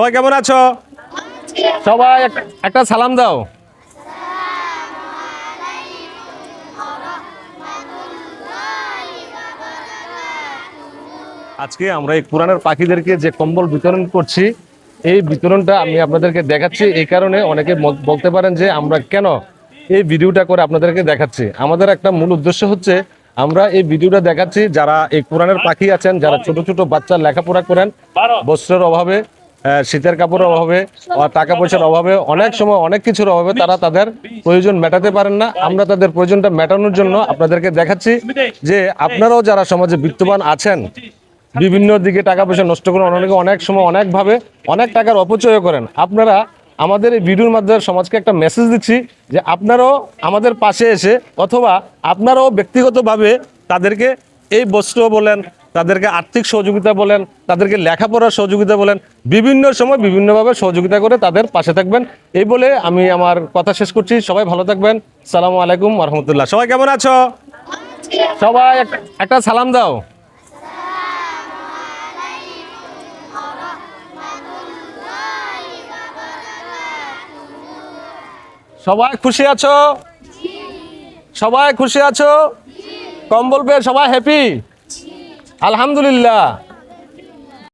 সবাই কেমন আছো? সবাই একটা সালাম দাও। আজকে আমরা এই কোরআনের পাখিদেরকে যে কম্বল বিতরণ করছি, এই বিতরণটা আমি আপনাদেরকে দেখাচ্ছি এই কারণে অনেকে বলতে পারেন যে আমরা কেন এই ভিডিওটা করে আপনাদেরকে দেখাচ্ছি। আমাদের একটা মূল উদ্দেশ্য হচ্ছে আমরা এই ভিডিওটা দেখাচ্ছি যারা এই কোরআনের পাখি আছেন, যারা ছোট ছোট বাচ্চা লেখাপড়া করেন, বস্ত্রের অভাবে, শীতের কাপড়ের অভাবে, টাকা পয়সার অভাবে, অনেক সময় অনেক কিছুর অভাবে তারা তাদের প্রয়োজন মেটাতে পারেন না। আমরা তাদের প্রয়োজনটা মেটানোর জন্য আপনাদেরকে দেখাচ্ছি যে আপনারাও যারা সমাজে বিত্তবান আছেন, বিভিন্ন দিকে টাকা পয়সা নষ্ট করেন, অনেকে অনেক সময় অনেকভাবে অনেক টাকার অপচয় করেন, আপনারা আমাদের এই ভিডিওর মাধ্যমে সমাজকে একটা মেসেজ দিচ্ছি যে আপনারাও আমাদের পাশে এসে অথবা আপনারাও ব্যক্তিগতভাবে তাদেরকে এই বস্ত্র বলেন, তাদেরকে আর্থিক সহযোগিতা বলেন, তাদেরকে লেখাপড়ার সহযোগিতা বলেন, বিভিন্ন সময় বিভিন্নভাবে সহযোগিতা করে তাদের পাশে থাকবেন। এই বলে আমি আমার কথা শেষ করছি। সবাই ভালো থাকবেন। আসসালামু আলাইকুম ওয়া রাহমাতুল্লাহ। সবাই কেমন আছো? সবাই একটা সালাম দাও। সবাই খুশি আছো? সবাই খুশি আছো? কম্বল পেয়ে সবাই হ্যাপি? আলহামদুলিল্লাহ।